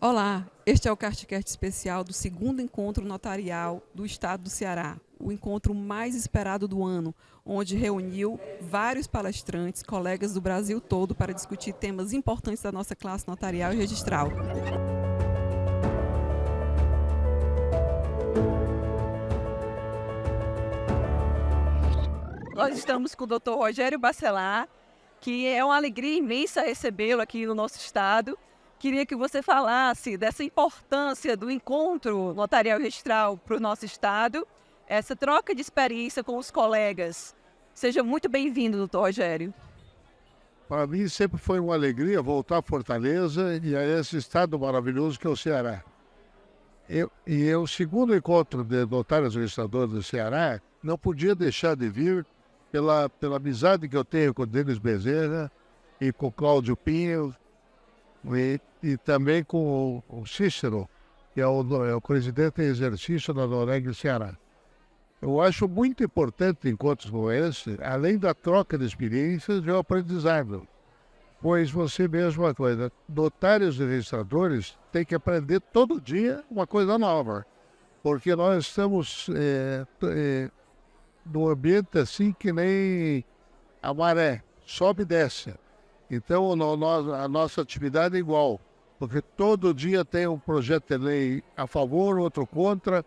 Olá, este é o CastiCast especial do segundo encontro notarial do estado do Ceará, o encontro mais esperado do ano, onde reuniu vários palestrantes, colegas do Brasil todo para discutir temas importantes da nossa classe notarial e registral. Nós estamos com o Dr. Rogério Bacelar, que é uma alegria imensa recebê-lo aqui no nosso estado. Queria que você falasse dessa importância do encontro notarial e registral para o nosso estado, essa troca de experiência com os colegas. Seja muito bem-vindo, doutor Rogério. Para mim sempre foi uma alegria voltar a Fortaleza e a esse estado maravilhoso que é o Ceará. O segundo encontro de notários e registradores do Ceará não podia deixar de vir pela amizade que eu tenho com o Denis Bezerra e com o Cláudio Pinho e também com o Cícero, que é o presidente em exercício da Noreg Ceará. Eu acho muito importante encontros como esse, além da troca de experiências, é o aprendizado. Pois você mesmo uma coisa, notários e registradores têm que aprender todo dia uma coisa nova, porque nós estamos num ambiente assim que nem a maré, sobe e desce. Então a nossa atividade é igual, porque todo dia tem um projeto de lei a favor, outro contra,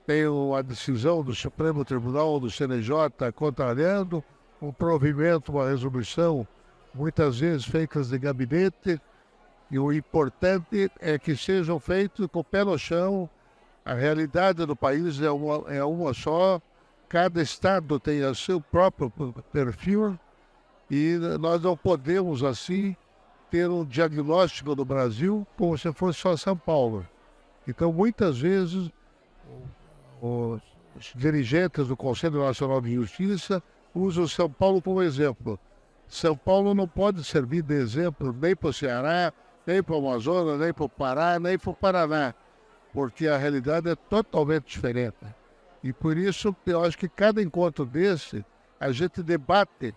tem a decisão do Supremo Tribunal, do CNJ contrariando, um provimento, uma resolução, muitas vezes feitas de gabinete, e o importante é que sejam feitos com o pé no chão. A realidade do país é uma só, cada estado tem o seu próprio perfil, e nós não podemos, assim, ter um diagnóstico do Brasil como se fosse só São Paulo. Então, muitas vezes, os dirigentes do Conselho Nacional de Justiça usam São Paulo como exemplo. São Paulo não pode servir de exemplo nem para o Ceará, nem para o Amazonas, nem para o Pará, nem para o Paraná, porque a realidade é totalmente diferente. E por isso, eu acho que cada encontro desse, a gente debate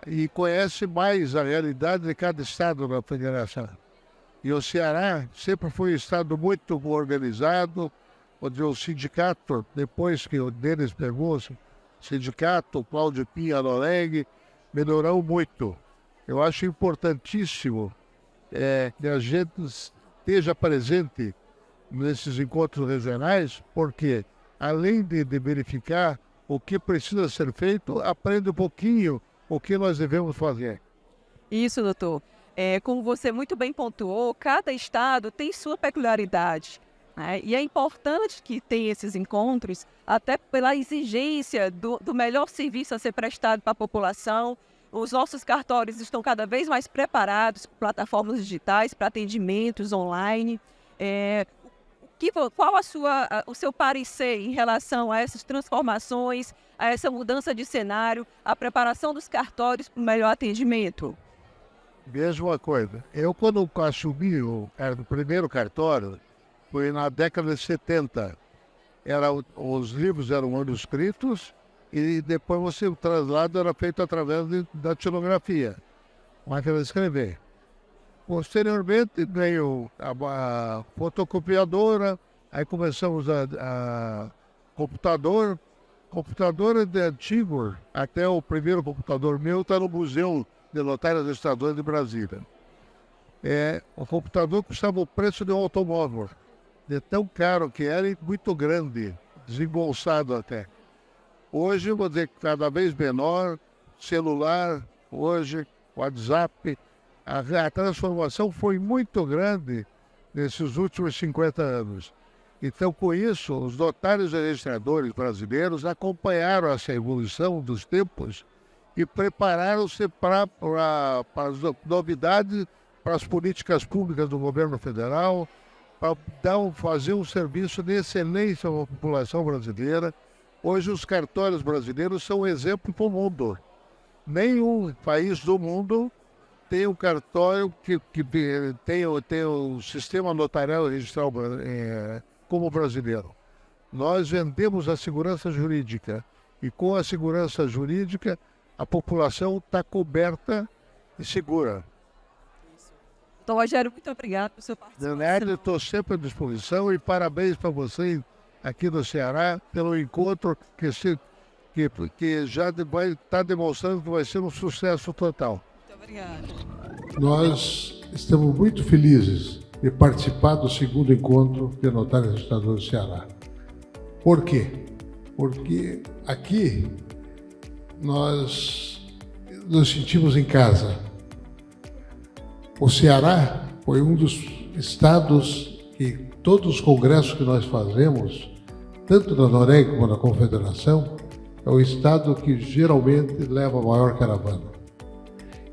e conhece mais a realidade de cada estado da federação. E o Ceará sempre foi um estado muito organizado, onde o sindicato, depois que o Denis pegou, o sindicato, o Cláudio Pinha, a Noreg, melhorou muito. Eu acho importantíssimo que a gente esteja presente nesses encontros regionais, porque além de verificar o que precisa ser feito, aprende um pouquinho o que nós devemos fazer. Isso, doutor. Como você muito bem pontuou, cada estado tem sua peculiaridade, né? E é importante que tenha esses encontros, até pela exigência do melhor serviço a ser prestado para a população. Os nossos cartórios estão cada vez mais preparados com plataformas digitais para atendimentos online. Qual o seu parecer em relação a essas transformações, a essa mudança de cenário, a preparação dos cartórios para o melhor atendimento? Mesma coisa. Eu, quando assumi o primeiro cartório, foi na década de 70. Os livros eram manuscritos e depois o traslado era feito através da datilografia, máquina de escrever. Posteriormente veio a fotocopiadora, aí começamos a computador. Computador é de antigo, até o primeiro computador meu está no Museu de Notários e Registradores de Brasília. O computador custava o preço de um automóvel, de tão caro que era e muito grande, desembolsado até. Hoje, vou dizer que cada vez menor, celular, hoje, WhatsApp. A transformação foi muito grande nesses últimos 50 anos. Então, com isso, os notários e registradores brasileiros acompanharam essa evolução dos tempos e prepararam-se para as novidades, para as políticas públicas do governo federal, para fazer um serviço de excelência à população brasileira. Hoje, os cartórios brasileiros são um exemplo para o mundo. Nenhum país do mundo tem um cartório que tem o sistema notarial e registral como brasileiro. Nós vendemos a segurança jurídica e com a segurança jurídica a população está coberta e segura. Então, Rogério, muito obrigado por sua participação. Leonardo, estou sempre à disposição e parabéns para você aqui no Ceará pelo encontro que já vai estar demonstrando que vai ser um sucesso total. Muito obrigada. Nós estamos muito felizes de participar do segundo encontro de notários registradores do Ceará. Por quê? Porque aqui nós nos sentimos em casa. O Ceará foi um dos estados que todos os congressos que nós fazemos, tanto na Noreg como na Confederação, é o estado que geralmente leva a maior caravana.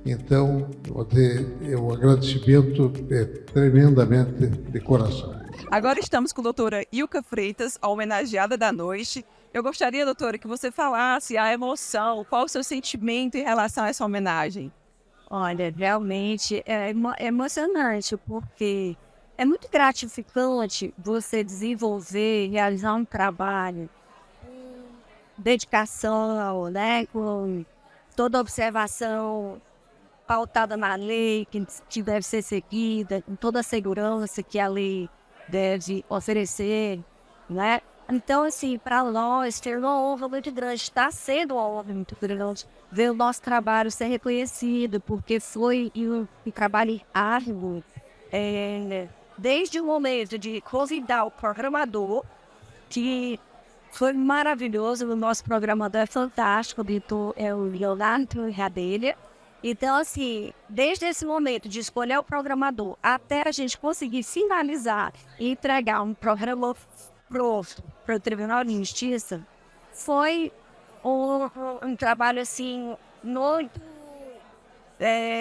Então, o agradecimento é tremendamente de coração. Agora estamos com a doutora Ilka Freitas, a homenageada da noite. Eu gostaria, doutora, que você falasse a emoção, qual o seu sentimento em relação a essa homenagem? Olha, realmente é emocionante, porque é muito gratificante você desenvolver, realizar um trabalho com dedicação, né, com toda observação pautada na lei, que deve ser seguida, com toda a segurança que a lei deve oferecer, né? Então, assim, para nós, ter uma honra muito grande, está sendo uma honra muito grande ver o nosso trabalho ser reconhecido, porque foi um trabalho árduo, desde o momento de convidar o programador, que foi maravilhoso, o nosso programador é fantástico, é o Leonardo Radelha. Então, assim, desde esse momento de escolher o programador até a gente conseguir finalizar e entregar um programa pronto para o Tribunal de Justiça, foi um trabalho, assim, muito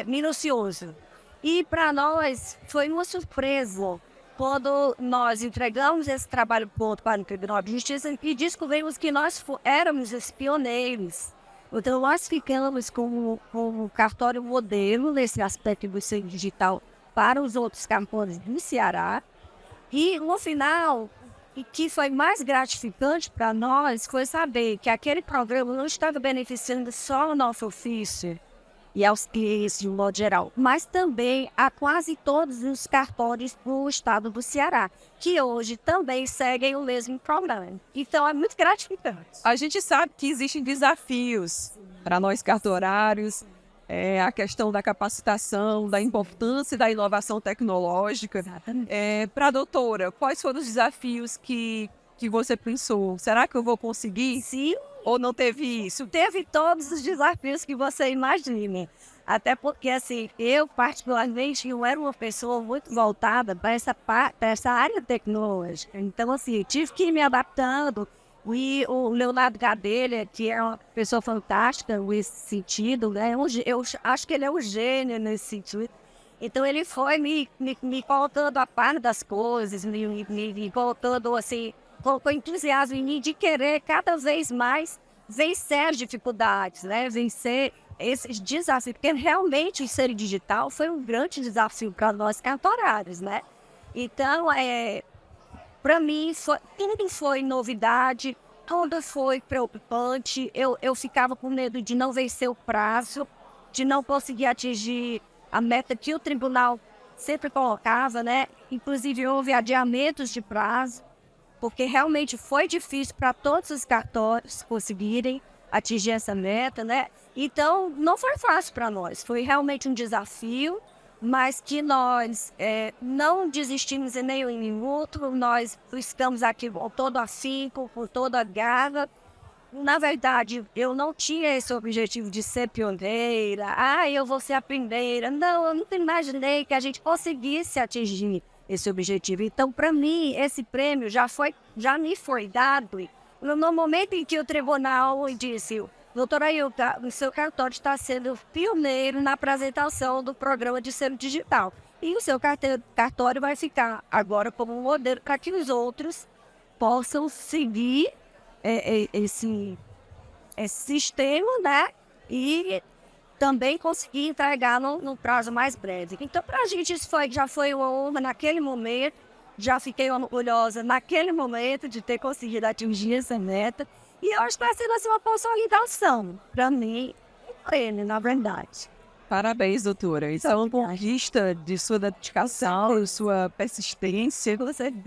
minucioso. E para nós foi uma surpresa quando nós entregamos esse trabalho pronto para o Tribunal de Justiça e descobrimos que nós éramos os pioneiros. Então, nós ficamos com o cartório modelo nesse aspecto do selo digital para os outros cartórios do Ceará. E, no final, o que foi mais gratificante para nós foi saber que aquele programa não estava beneficiando só o nosso ofício e aos clientes de um modo geral, mas também a quase todos os cartórios do estado do Ceará, que hoje também seguem o mesmo programa. Então, é muito gratificante. A gente sabe que existem desafios para nós cartorários, a questão da capacitação, da importância da inovação tecnológica. Exatamente. Para a doutora, quais foram os desafios que você pensou? Será que eu vou conseguir? Sim. Ou não teve isso? Teve todos os desafios que você imagina. Até porque, assim, eu particularmente, eu era uma pessoa muito voltada para essa área tecnológica. Então, assim, tive que ir me adaptando. E o Leonardo Gadelha, que é uma pessoa fantástica nesse sentido, né? Eu acho que ele é um gênio nesse sentido. Então, ele foi me colocando a par das coisas, me colocando, assim, colocou entusiasmo em mim de querer cada vez mais vencer as dificuldades, né? Vencer esses desafios, porque realmente o ser digital foi um grande desafio para nós cartorários, né? Então, para mim, tudo foi novidade, tudo foi preocupante. Eu ficava com medo de não vencer o prazo, de não conseguir atingir a meta que o tribunal sempre colocava, né? Inclusive, houve adiamentos de prazo, porque realmente foi difícil para todos os cartórios conseguirem atingir essa meta, né? Então, não foi fácil para nós, foi realmente um desafio, mas que nós não desistimos em nenhum minuto, nós estamos aqui com todo afinco, com toda a garra. Na verdade, eu não tinha esse objetivo de ser pioneira, eu vou ser a primeira. Não, eu nunca imaginei que a gente conseguisse atingir esse objetivo. Então, para mim, esse prêmio já me foi dado no momento em que o tribunal disse: doutora Ilka, o seu cartório está sendo pioneiro na apresentação do programa de selo digital. E o seu cartório vai ficar agora como um modelo para que os outros possam seguir esse sistema, né? E também conseguir entregar no prazo mais breve. Então, para a gente, isso já foi uma honra naquele momento. Já fiquei orgulhosa naquele momento de ter conseguido atingir essa meta. E hoje está sendo assim, uma consolidação para mim, um prêmio, na verdade. Parabéns, doutora. Isso é uma conquista de sua dedicação, sua persistência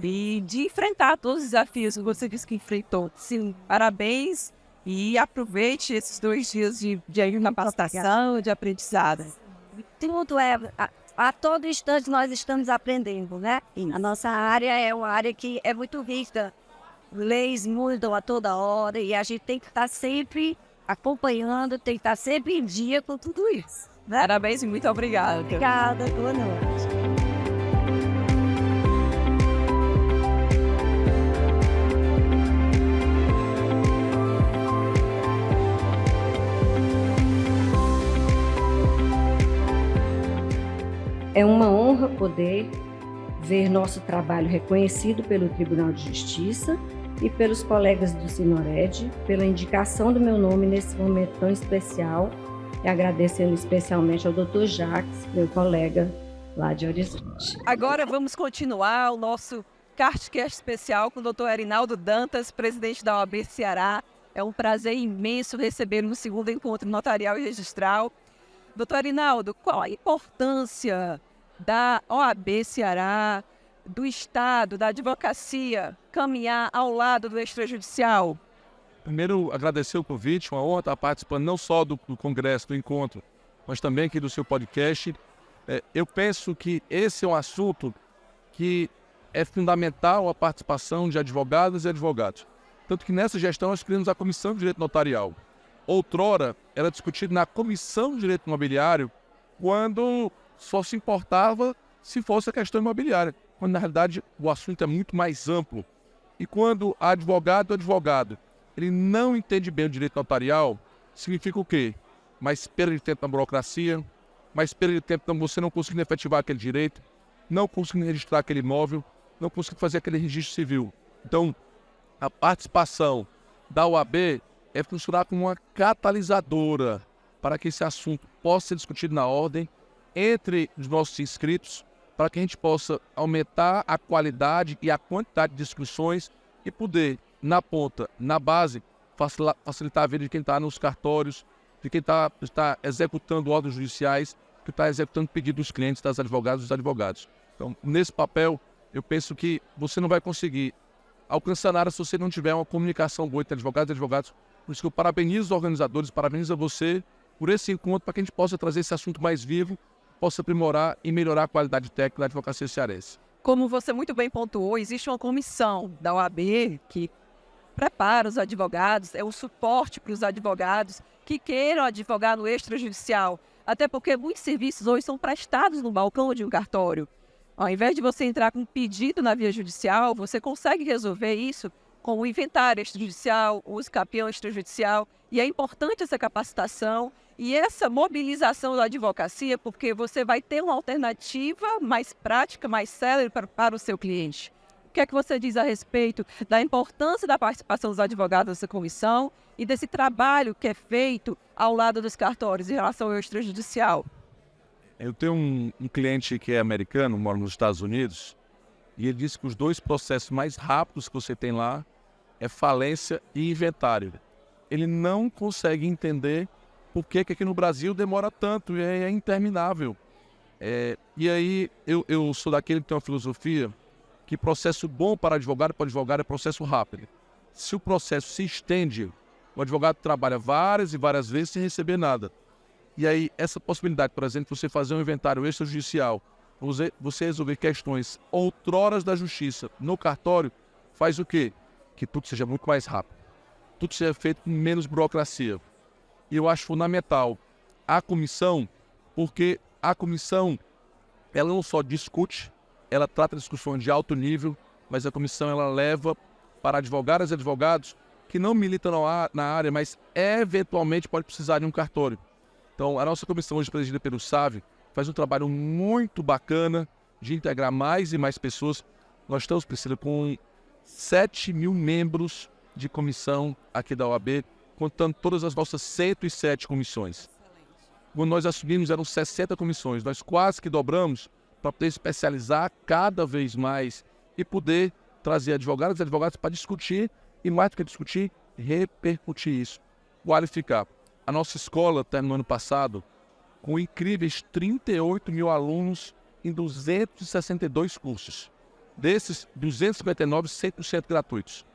e de enfrentar todos os desafios que você disse que enfrentou. Sim, parabéns e aproveite esses 2 dias de capacitação, de aprendizado. Tudo a todo instante nós estamos aprendendo, né? A nossa área é uma área que é muito rica. Leis mudam a toda hora e a gente tem que estar sempre acompanhando, tem que estar sempre em dia com tudo isso. Né? Parabéns e muito obrigada. Obrigada, boa noite. É uma honra poder ver nosso trabalho reconhecido pelo Tribunal de Justiça e pelos colegas do Sinored, pela indicação do meu nome nesse momento tão especial, e agradecendo especialmente ao Dr. Jacques, meu colega lá de Horizonte. Agora vamos continuar o nosso CartCast especial com o Dr. Erinaldo Dantas, presidente da OAB Ceará. É um prazer imenso recebê-lo no segundo encontro notarial e registral. Doutor Erinaldo, qual a importância da OAB Ceará, do Estado, da advocacia, caminhar ao lado do extrajudicial? Primeiro, agradecer o convite, uma honra estar participando não só do congresso, do encontro, mas também aqui do seu podcast. Eu penso que esse é um assunto que é fundamental a participação de advogadas e advogados. Tanto que nessa gestão nós criamos a Comissão de Direito Notarial. Outrora, era discutido na Comissão de Direito Imobiliário quando só se importava se fosse a questão imobiliária, quando na realidade o assunto é muito mais amplo. E quando advogado ou advogado ele não entende bem o direito notarial, significa o quê? Mais perda de tempo na burocracia, mais perda de tempo você não conseguindo efetivar aquele direito, não conseguindo registrar aquele imóvel, não conseguindo fazer aquele registro civil. Então, a participação da OAB é funcionar como uma catalisadora para que esse assunto possa ser discutido na ordem entre os nossos inscritos, para que a gente possa aumentar a qualidade e a quantidade de discussões e poder, na ponta, na base, facilitar a vida de quem está nos cartórios, de quem está executando ordens judiciais, que está executando pedidos dos clientes, das advogadas e dos advogados. Então, nesse papel, eu penso que você não vai conseguir alcançar nada se você não tiver uma comunicação boa entre advogados e advogados. Por isso que eu parabenizo os organizadores, parabenizo a você por esse encontro, para que a gente possa trazer esse assunto mais vivo, possa aprimorar e melhorar a qualidade técnica da advocacia cearense. Como você muito bem pontuou, existe uma comissão da OAB que prepara os advogados, é o suporte para os advogados que queiram advogar no extrajudicial, até porque muitos serviços hoje são prestados no balcão de um cartório. Ao invés de você entrar com um pedido na via judicial, você consegue resolver isso com o inventário extrajudicial, o uso-capião extrajudicial, e é importante essa capacitação e essa mobilização da advocacia, porque você vai ter uma alternativa mais prática, mais célere para o seu cliente. O que é que você diz a respeito da importância da participação dos advogados nessa comissão e desse trabalho que é feito ao lado dos cartórios em relação ao extrajudicial? Eu tenho um cliente que é americano, mora nos Estados Unidos, e ele disse que os 2 processos mais rápidos que você tem lá é falência e inventário. Ele não consegue entender por que aqui no Brasil demora tanto e é interminável. E aí eu sou daquele que tem uma filosofia que processo bom para advogado é processo rápido. Se o processo se estende, o advogado trabalha várias e várias vezes sem receber nada. E aí essa possibilidade, por exemplo, de você fazer um inventário extrajudicial, você resolver questões outroras da justiça no cartório, faz o quê? Que tudo seja muito mais rápido. Tudo seja feito com menos burocracia. E eu acho fundamental a comissão, porque a comissão, ela não só discute, ela trata discussões de alto nível, mas a comissão ela leva para advogadas e advogados que não militam na área, mas eventualmente pode precisar de um cartório. Então, a nossa comissão, hoje presidida pelo Sávio, faz um trabalho muito bacana de integrar mais e mais pessoas. Nós estamos, Priscila, com 7.000 membros de comissão aqui da OAB, contando todas as nossas 107 comissões. Quando nós assumimos, eram 60 comissões. Nós quase que dobramos para poder especializar cada vez mais e poder trazer advogados e advogados para discutir, e mais do que discutir, repercutir isso, qualificar. A nossa escola terminou ano passado com incríveis 38 mil alunos em 262 cursos. Desses, 259 100% gratuitos.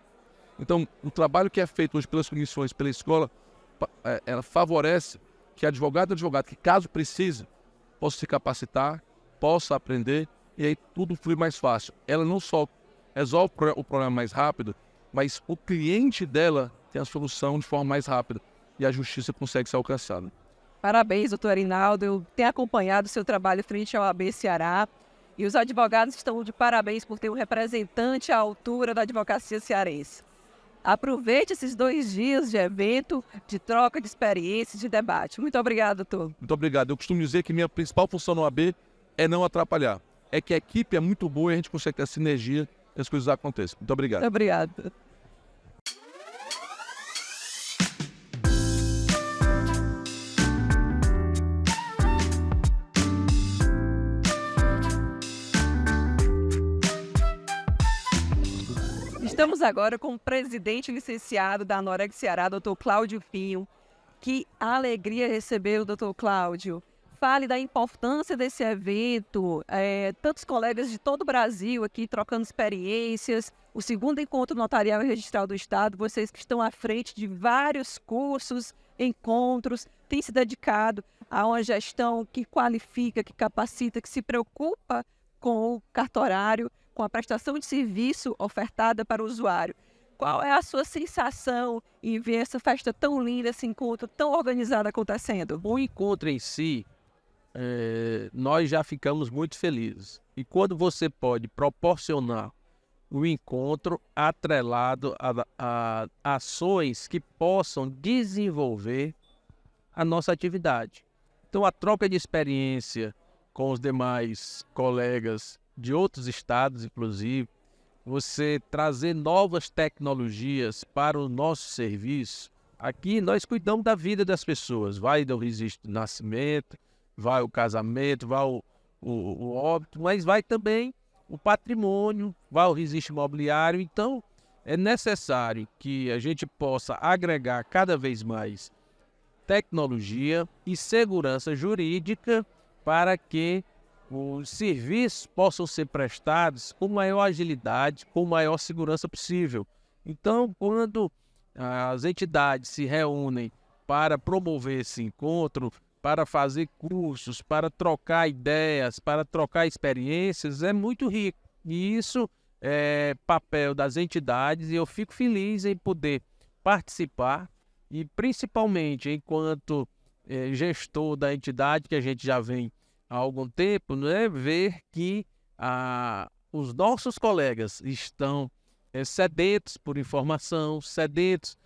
Então, o trabalho que é feito hoje pelas comissões, pela escola, ela favorece que advogado que caso precise, possa se capacitar, possa aprender, e aí tudo flui mais fácil. Ela não só resolve o problema mais rápido, mas o cliente dela tem a solução de forma mais rápida e a justiça consegue ser alcançada. Parabéns, doutor Arinaldo. Eu tenho acompanhado o seu trabalho frente ao AB Ceará e os advogados estão de parabéns por ter um representante à altura da advocacia cearense. Aproveite esses 2 dias de evento, de troca de experiências, de debate. Muito obrigado, doutor. Muito obrigado. Eu costumo dizer que minha principal função no AB é não atrapalhar. É que a equipe é muito boa e a gente consegue ter sinergia e as coisas acontecem. Muito obrigado. Muito obrigado. Estamos agora com o presidente licenciado da Anoreg Ceará, doutor Cláudio Pinho. Que alegria receber o doutor Cláudio. Fale da importância desse evento, tantos colegas de todo o Brasil aqui trocando experiências, o segundo encontro notarial e registral do Estado, vocês que estão à frente de vários cursos, encontros, têm se dedicado a uma gestão que qualifica, que capacita, que se preocupa com o cartorário, com a prestação de serviço ofertada para o usuário. Qual é a sua sensação em ver essa festa tão linda, esse encontro tão organizado acontecendo? O encontro em si, nós já ficamos muito felizes. E quando você pode proporcionar o encontro atrelado a ações que possam desenvolver a nossa atividade. Então, a troca de experiência com os demais colegas de outros estados, inclusive, você trazer novas tecnologias para o nosso serviço. Aqui nós cuidamos da vida das pessoas, vai do registro de nascimento, vai o casamento, vai o óbito, mas vai também o patrimônio, vai o registro imobiliário. Então, é necessário que a gente possa agregar cada vez mais tecnologia e segurança jurídica para que os serviços possam ser prestados com maior agilidade, com maior segurança possível. Então, quando as entidades se reúnem para promover esse encontro, para fazer cursos, para trocar ideias, para trocar experiências, é muito rico. E isso é papel das entidades e eu fico feliz em poder participar e principalmente enquanto gestor da entidade, que a gente já vem há algum tempo, né, ver que os nossos colegas estão sedentos por informação, sedentos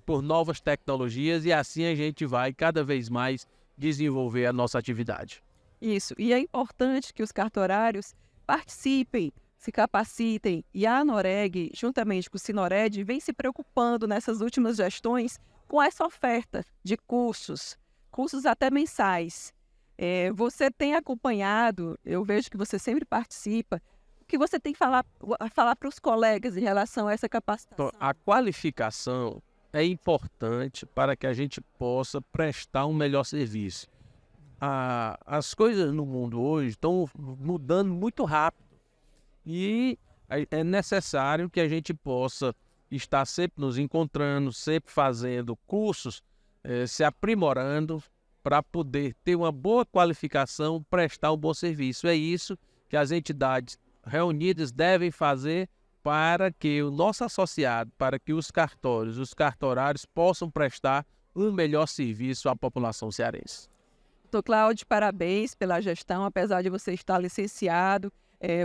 por novas tecnologias e assim a gente vai cada vez mais desenvolver a nossa atividade. Isso, e é importante que os cartorários participem, se capacitem e a Anoreg, juntamente com o Sinored, vem se preocupando nessas últimas gestões com essa oferta de cursos até mensais. Você tem acompanhado, eu vejo que você sempre participa, o que você tem a falar para os colegas em relação a essa capacitação? A qualificação é importante para que a gente possa prestar um melhor serviço. As coisas no mundo hoje estão mudando muito rápido e é necessário que a gente possa estar sempre nos encontrando, sempre fazendo cursos, se aprimorando para poder ter uma boa qualificação, prestar um bom serviço. É isso que as entidades reunidas devem fazer para que o nosso associado, para que os cartórios, os cartorários possam prestar um melhor serviço à população cearense. Doutor Cláudio, parabéns pela gestão, apesar de você estar licenciado,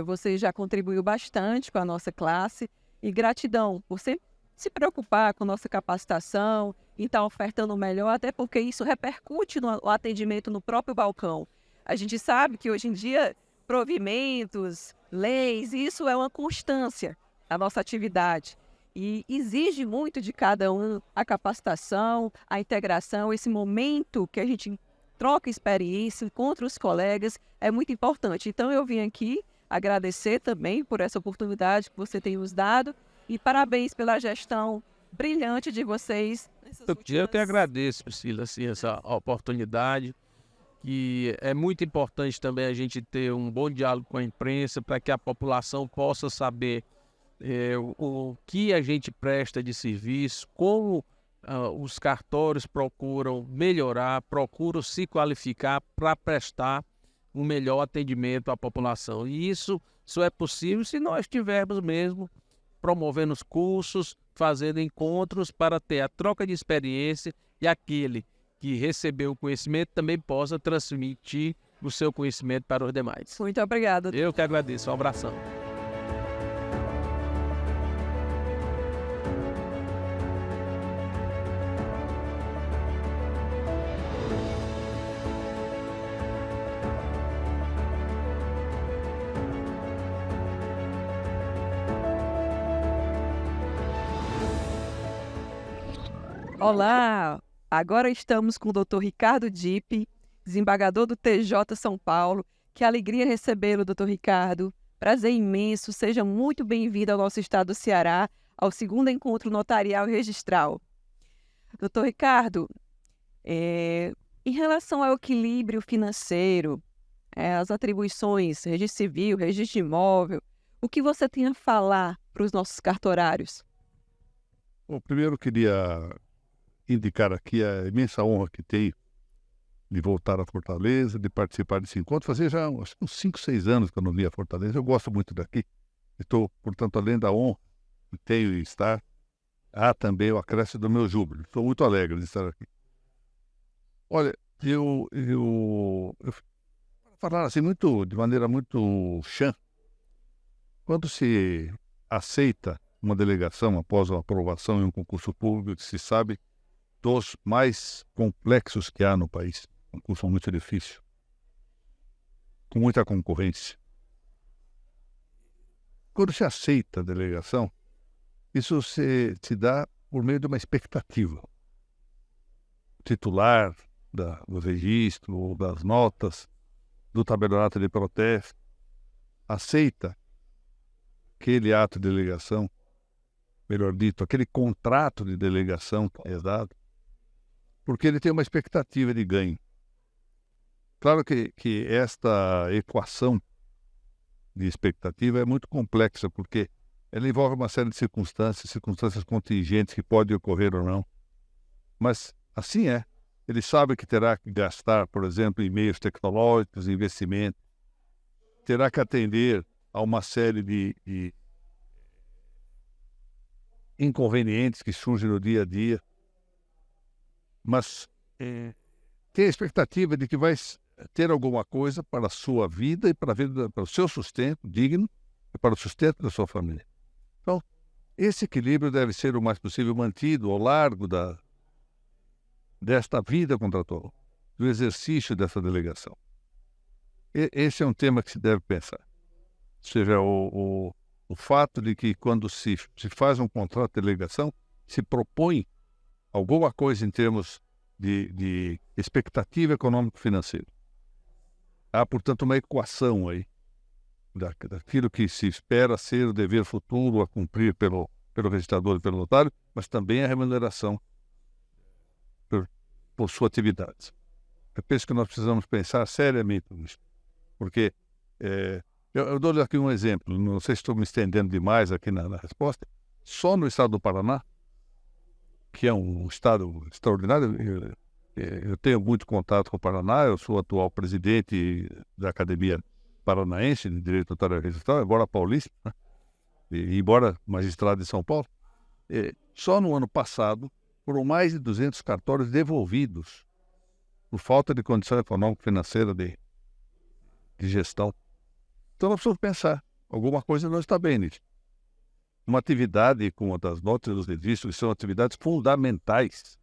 você já contribuiu bastante com a nossa classe e gratidão por sempre se preocupar com nossa capacitação e estar ofertando o melhor, até porque isso repercute no atendimento no próprio balcão. A gente sabe que hoje em dia provimentos, leis, isso é uma constância da nossa atividade e exige muito de cada um a capacitação, a integração, esse momento que a gente troca experiência, encontra os colegas, é muito importante. Então eu vim aqui agradecer também por essa oportunidade que você tem nos dado e parabéns pela gestão brilhante de vocês. Eu que agradeço, Priscila, assim, essa oportunidade que é muito importante também a gente ter um bom diálogo com a imprensa para que a população possa saber o que a gente presta de serviço, como os cartórios procuram melhorar, procuram se qualificar para prestar um melhor atendimento à população. E isso só é possível se nós tivermos mesmo promovendo os cursos, fazendo encontros para ter a troca de experiência e aquele que recebeu o conhecimento também possa transmitir o seu conhecimento para os demais. Muito obrigada. Eu que agradeço. Um abração. Olá! Agora estamos com o Dr. Ricardo Dipp, desembargador do TJ São Paulo. Que alegria recebê-lo, Dr. Ricardo. Prazer imenso. Seja muito bem-vindo ao nosso estado do Ceará, ao segundo encontro notarial e registral. Dr. Ricardo, em relação ao equilíbrio financeiro, as atribuições, registro civil, registro de imóvel, o que você tem a falar para os nossos cartorários? Bom, primeiro eu queria indicar aqui a imensa honra que tenho de voltar a Fortaleza, de participar desse encontro. Fazia já uns 5, 6 anos que eu não via Fortaleza. Eu gosto muito daqui. Estou, portanto, além da honra que tenho de estar, há também o acréscimo do meu júbilo. Estou muito alegre de estar aqui. Olha, eu falar assim de maneira muito chã, quando se aceita uma delegação após a aprovação em um concurso público, se sabe dos mais complexos que há no país. Um concurso muito difícil, com muita concorrência. Quando se aceita a delegação, isso se dá por meio de uma expectativa. O titular do registro, ou das notas, do tabelionato de protesto, aceita aquele ato de delegação, melhor dito, aquele contrato de delegação que é dado, porque ele tem uma expectativa de ganho. Claro que esta equação de expectativa é muito complexa, porque ela envolve uma série de circunstâncias contingentes que podem ocorrer ou não. Mas assim é. Ele sabe que terá que gastar, por exemplo, em meios tecnológicos, investimentos, terá que atender a uma série de inconvenientes que surgem no dia a dia, mas tem a expectativa de que vai ter alguma coisa para a sua vida e para o seu sustento digno e para o sustento da sua família. Então, esse equilíbrio deve ser o mais possível mantido ao largo desta vida contratual, do exercício dessa delegação. Esse é um tema que se deve pensar. Ou seja, o fato de que quando se faz um contrato de delegação, se propõe alguma coisa em termos de expectativa econômico-financeira. Há, portanto, uma equação aí daquilo que se espera ser o dever futuro a cumprir pelo registrador e pelo notário, mas também a remuneração por sua atividade. Eu penso que nós precisamos pensar seriamente nisso, porque eu dou-lhe aqui um exemplo, não sei se estou me estendendo demais aqui na resposta. Só no estado do Paraná, que é um estado extraordinário, eu tenho muito contato com o Paraná, eu sou atual presidente da Academia Paranaense de Direito Notarial e Registral, embora paulista, né? E embora magistrado de São Paulo. Só no ano passado foram mais de 200 cartórios devolvidos por falta de condição econômico-financeira de gestão. Então nós precisamos pensar, alguma coisa não está bem nisso. Uma atividade como a das notas e dos registros, que são atividades fundamentais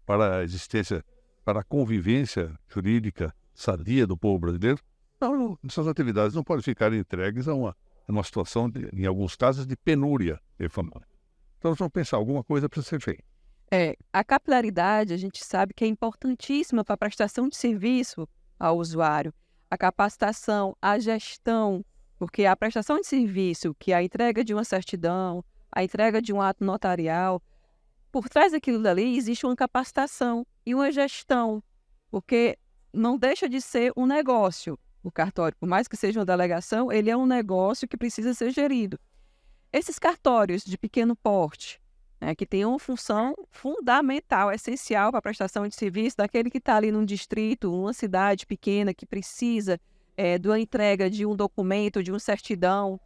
para a existência, para a convivência jurídica sadia do povo brasileiro, essas atividades não podem ficar entregues a uma situação, em alguns casos, de penúria econômica. Então nós vamos pensar, alguma coisa precisa ser feita. A capilaridade, a gente sabe que é importantíssima para a prestação de serviço ao usuário. A capacitação, a gestão, porque a prestação de serviço, que é a entrega de uma certidão, a entrega de um ato notarial, por trás daquilo dali existe uma capacitação e uma gestão, porque não deixa de ser um negócio. O cartório, por mais que seja uma delegação, ele é um negócio que precisa ser gerido. Esses cartórios de pequeno porte, né, que têm uma função fundamental, essencial para a prestação de serviço daquele que está ali num distrito, uma cidade pequena que precisa de uma entrega de um documento, de uma certidão.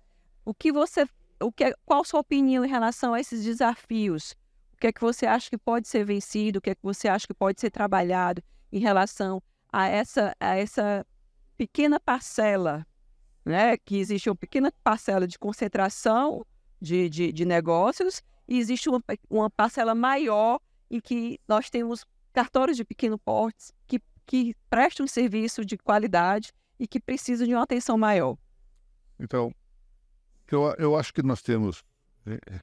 Qual a sua opinião em relação a esses desafios? O que é que você acha que pode ser vencido? O que é que você acha que pode ser trabalhado em relação a essa pequena parcela, né? Que existe uma pequena parcela de concentração de negócios e existe uma parcela maior em que nós temos cartórios de pequeno porte que prestam um serviço de qualidade e que precisam de uma atenção maior. Então, eu acho que nós temos,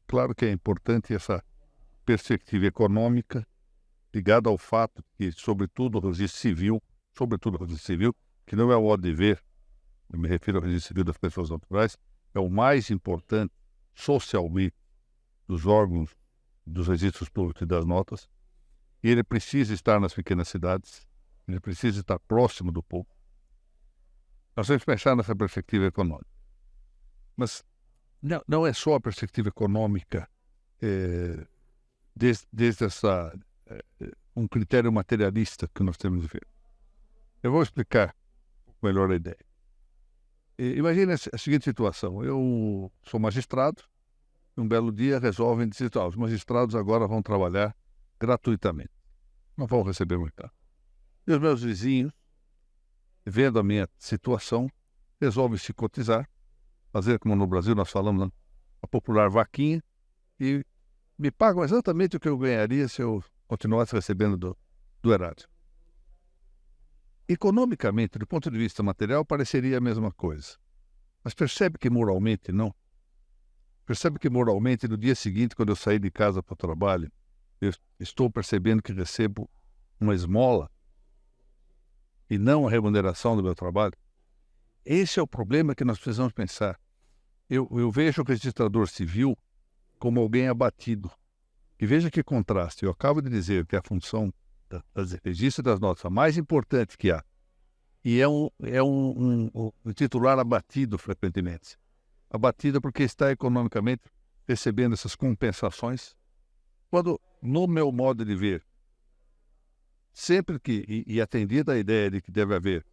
claro que é importante essa perspectiva econômica ligada ao fato que, sobretudo, o registro civil, que não é o dever, eu me refiro ao registro civil das pessoas naturais, é o mais importante socialmente dos órgãos dos registros públicos e das notas, e ele precisa estar nas pequenas cidades, ele precisa estar próximo do povo. Nós temos que pensar nessa perspectiva econômica. Mas não é só a perspectiva econômica desde um critério materialista que nós temos de ver. Eu vou explicar melhor a ideia. Imagine a seguinte situação. Eu sou magistrado, e um belo dia resolvem dizer que os magistrados agora vão trabalhar gratuitamente. Não vão receber muito. E os meus vizinhos, vendo a minha situação, resolvem se cotizar, fazer como no Brasil nós falamos, a popular vaquinha, e me pagam exatamente o que eu ganharia se eu continuasse recebendo do erário. Economicamente, do ponto de vista material, pareceria a mesma coisa. Mas percebe que moralmente não? Percebe que moralmente, no dia seguinte, quando eu sair de casa para o trabalho, eu estou percebendo que recebo uma esmola e não a remuneração do meu trabalho? Esse é o problema que nós precisamos pensar. Eu vejo o registrador civil como alguém abatido. E veja que contraste. Eu acabo de dizer que a função das registros das notas a mais importante que há, e é um titular abatido frequentemente. Abatido porque está economicamente recebendo essas compensações, quando, no meu modo de ver, sempre que, e atendida a ideia de que deve haver,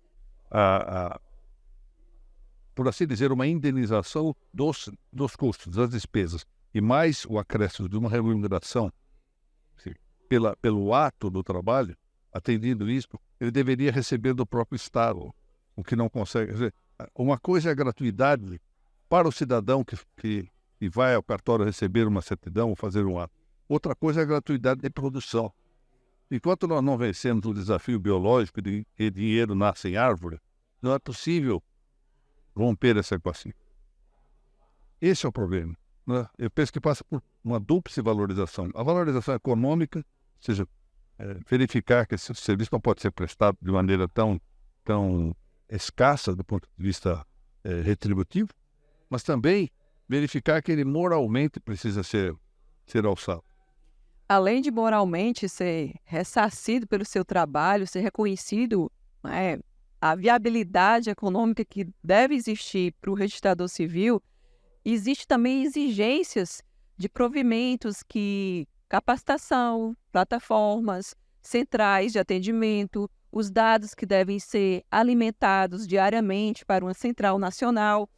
por assim dizer, uma indenização dos custos, das despesas, e mais o acréscimo de uma remuneração pelo ato do trabalho, atendido isso, ele deveria receber do próprio Estado, o que não consegue. Quer dizer, uma coisa é a gratuidade para o cidadão que vai ao cartório receber uma certidão ou fazer um ato. Outra coisa é a gratuidade de produção. Enquanto nós não vencemos o desafio biológico de que dinheiro nasce em árvore, não é possível romper essa equação. Esse é o problema. Né? Eu penso que passa por uma dúplice valorização. A valorização econômica, ou seja, verificar que esse serviço não pode ser prestado de maneira tão escassa do ponto de vista retributivo, mas também verificar que ele moralmente precisa ser alçado. Além de moralmente ser ressarcido pelo seu trabalho, ser reconhecido, a viabilidade econômica que deve existir para o registrador civil, existe também exigências de provimentos capacitação, plataformas, centrais de atendimento, os dados que devem ser alimentados diariamente para uma central nacional.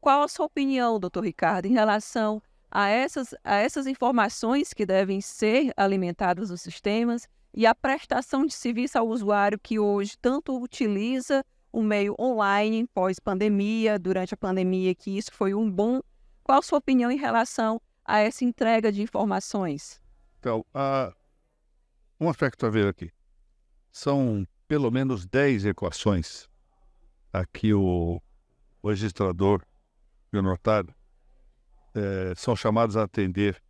Qual a sua opinião, doutor Ricardo, em relação a essas informações que devem ser alimentadas nos sistemas e a prestação de serviço ao usuário que hoje tanto utiliza o meio online pós-pandemia, durante a pandemia, que isso foi um boom? Qual a sua opinião em relação a essa entrega de informações? Então, um aspecto a ver aqui. São pelo menos 10 equações a que o registrador e o notário são chamados a atender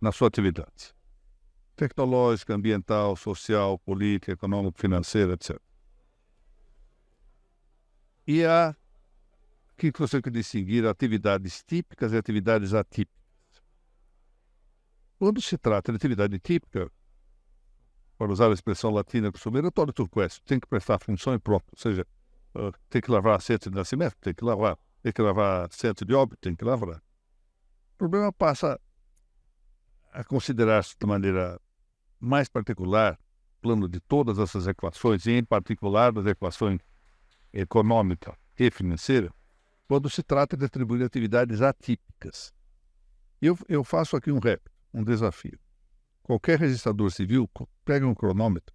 na sua atividade. Tecnológica, ambiental, social, política, econômica, financeira, etc. E há que você tem que distinguir atividades típicas e atividades atípicas. Quando se trata de atividade típica, para usar a expressão latina costumeira, todo turquoise. Tem que prestar função própria, ou seja, tem que lavar assento de nascimento, tem que lavar assento de óbito, tem que lavar. O problema passa a considerar-se de maneira mais particular o plano de todas essas equações, e em particular das equações econômica e financeira, quando se trata de atribuir atividades atípicas. Eu faço aqui um desafio. Qualquer registrador civil, pega um cronômetro,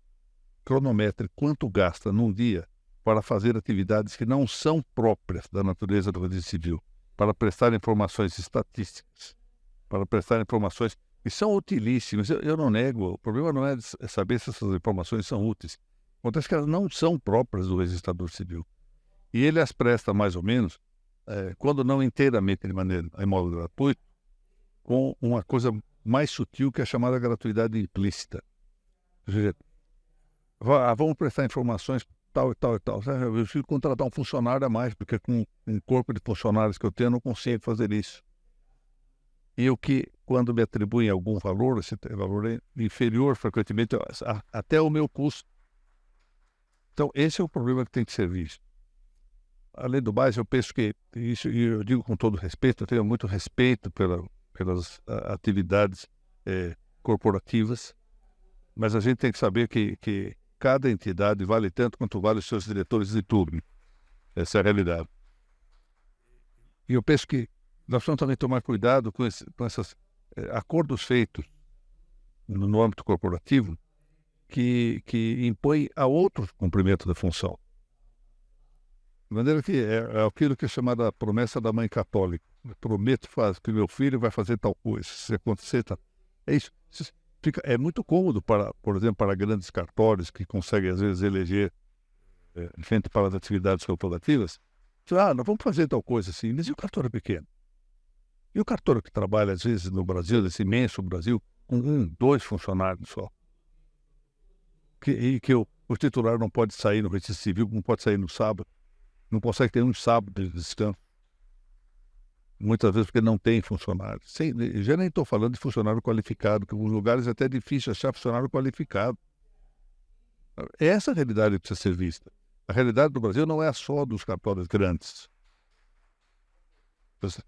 cronometre quanto gasta num dia para fazer atividades que não são próprias da natureza do registro civil, para prestar informações estatísticas, para prestar informações que são utilíssimas. Eu não nego, o problema não é saber se essas informações são úteis. Acontece que elas não são próprias do registrador civil. E ele as presta mais ou menos, quando não inteiramente em modo gratuito, com uma coisa mais sutil que é a chamada gratuidade implícita. Ou seja, vamos prestar informações tal e tal e tal. Eu preciso contratar um funcionário a mais, porque com um corpo de funcionários que eu tenho, eu não consigo fazer isso. E o que, quando me atribuem algum valor, esse valor é inferior frequentemente até o meu custo. Então, esse é o problema que tem que ser visto. Além do mais, eu penso que, isso, e eu digo com todo respeito, eu tenho muito respeito pelas atividades corporativas, mas a gente tem que saber que cada entidade vale tanto quanto vale os seus diretores de turno. Essa é a realidade. E eu penso que nós precisamos também tomar cuidado com esses acordos feitos no âmbito corporativo que impõem a outros cumprimento da função. De maneira que é aquilo que é chamada a promessa da mãe católica. Eu prometo que meu filho vai fazer tal coisa, se acontecer tal. É isso. É muito cômodo, por exemplo, para grandes cartórios que conseguem, às vezes, eleger gente para as atividades corporativas. Nós vamos fazer tal coisa assim, mas e o cartório pequeno? E o cartório que trabalha, às vezes, no Brasil, nesse imenso Brasil, com 2 funcionários só? E que o titular não pode sair no registro civil, não pode sair no sábado, não consegue ter um sábado de descanso. Muitas vezes porque não tem funcionário. Já nem estou falando de funcionário qualificado, que em alguns lugares é até difícil achar funcionário qualificado. É essa a realidade que precisa ser vista. A realidade do Brasil não é só dos cartórios grandes. Nós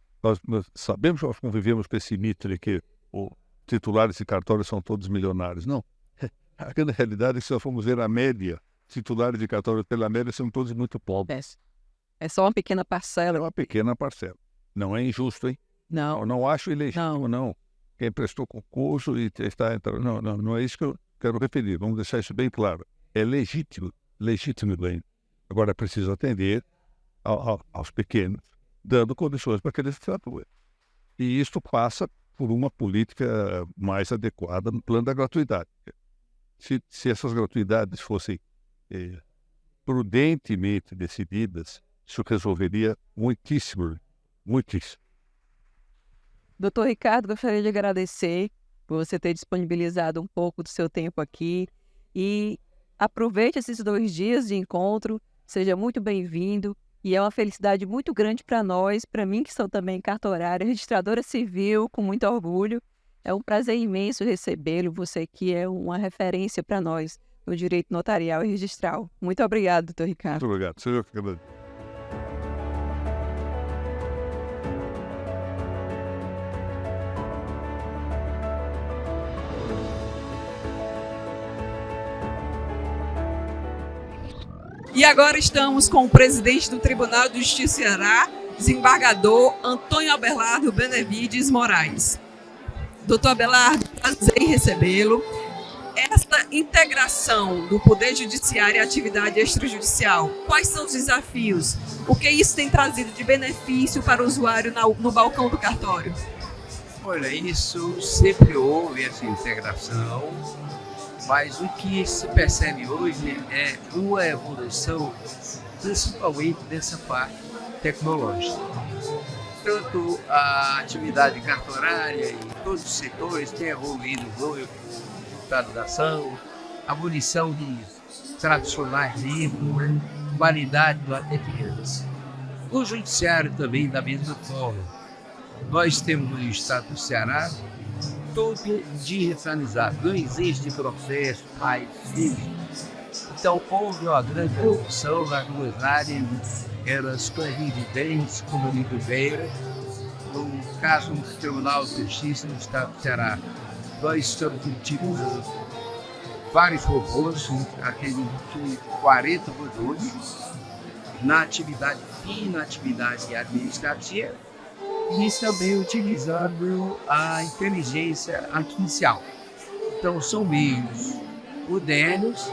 sabemos, nós convivemos com esse mito de que os titulares de cartórios são todos milionários. Não. A grande realidade é que se nós formos ver a média, titulares de cartórios pela média são todos muito pobres. É só uma pequena parcela. É uma pequena parcela. Não é injusto, hein? Não. Eu não acho ilegítimo, não. Quem prestou concurso e está entrando... Não é isso que eu quero referir. Vamos deixar isso bem claro. É legítimo bem. Agora é preciso atender aos pequenos, dando condições para que eles se atuem. E isso passa por uma política mais adequada no plano da gratuidade. Se essas gratuidades fossem prudentemente decididas, isso resolveria muitíssimo. Muitíssimo. Doutor Ricardo, gostaria de agradecer por você ter disponibilizado um pouco do seu tempo aqui e aproveite esses 2 dias de encontro, seja muito bem-vindo e é uma felicidade muito grande para nós, para mim que sou também cartorária, registradora civil, com muito orgulho. É um prazer imenso recebê-lo, você que é uma referência para nós no direito notarial e registral. Muito obrigado, doutor Ricardo. Muito obrigado. Seja que agradeço. E agora estamos com o presidente do Tribunal de Justiça do Ceará, desembargador Antônio Abelardo Benevides Moraes. Doutor Abelardo, prazer em recebê-lo. Essa integração do Poder Judiciário e atividade extrajudicial, quais são os desafios? O que isso tem trazido de benefício para o usuário no balcão do cartório? Olha, isso sempre houve essa integração, mas o que se percebe hoje é uma evolução, principalmente dessa parte tecnológica. Tanto a atividade cartorária e todos os setores têm evoluído muito, computarização, abolição de tradicionais livros, qualidade do atendimento. O judiciário também da mesma forma. Nós temos no estado do Ceará todo digitalizado, não existe processo mais simples. Então, houve uma grande evolução nas duas áreas, elas conviventes, como muito bem. No caso do Tribunal de Justiça do Estado do Ceará, nós estamos utilizando vários robôs, aquele de 40 robôs, na atividade fina, na atividade administrativa, e também utilizando a inteligência artificial. Então, são meios modernos,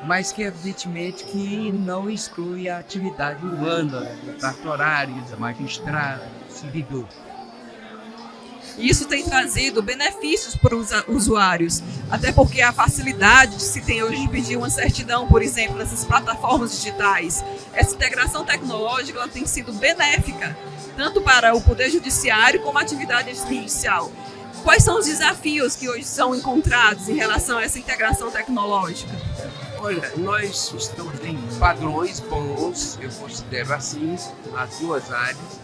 mas que evidentemente que não exclui a atividade humana, do cartorário, da magistrada, do servidor. Isso tem trazido benefícios para os usuários, até porque a facilidade de se tem hoje de pedir uma certidão, por exemplo, nessas plataformas digitais, essa integração tecnológica ela tem sido benéfica, tanto para o Poder Judiciário como a atividade extrajudicial. Quais são os desafios que hoje são encontrados em relação a essa integração tecnológica? Olha, nós estamos em padrões bons, eu considero assim, as duas áreas,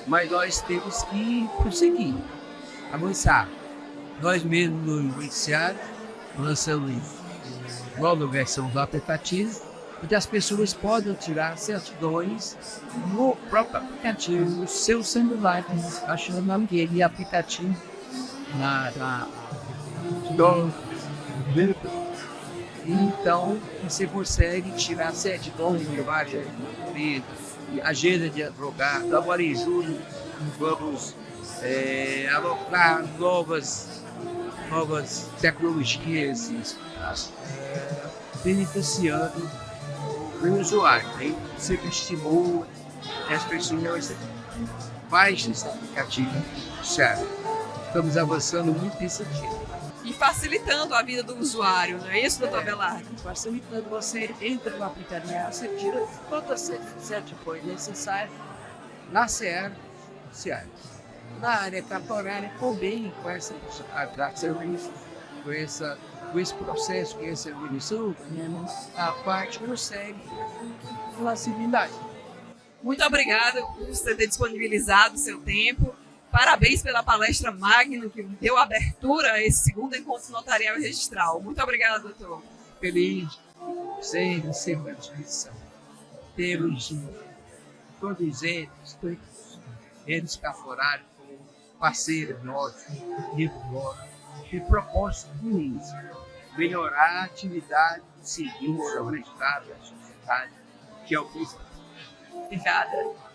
mas nós temos que prosseguir, avançar. Nós mesmos no Judiciário lançamos nova versão do aplicativo, onde as pessoas podem tirar certidões no próprio aplicativo, no seu celular, achando o nome dele, aplicativo Então, você consegue tirar certidões de várias empresas, agenda de advogado. Agora em julho, vamos alocar novas tecnologias, beneficiando o usuário. Aí sempre estimula as pessoas baixem esse aplicativo, certo? Estamos avançando muito nesse sentido. E facilitando a vida do usuário, não é isso, doutor Abelardo? Facilitando, você entra no aplicativo, você tira todas as certidões necessárias na seara judiciária. Na área cartorária também, com essa serviço, com esse processo, com essa evolução, a parte consegue facilidade. Muito obrigada por você ter disponibilizado o seu tempo. Parabéns pela palestra magna que deu abertura a esse segundo encontro notarial e registral. Muito obrigada, doutor. Feliz, sempre à disposição. Temos todos eles cartorários como parceiros nossos, e propósito de melhorar a atividade civil, sobre o Estado, da sociedade, que é o que. Obrigada.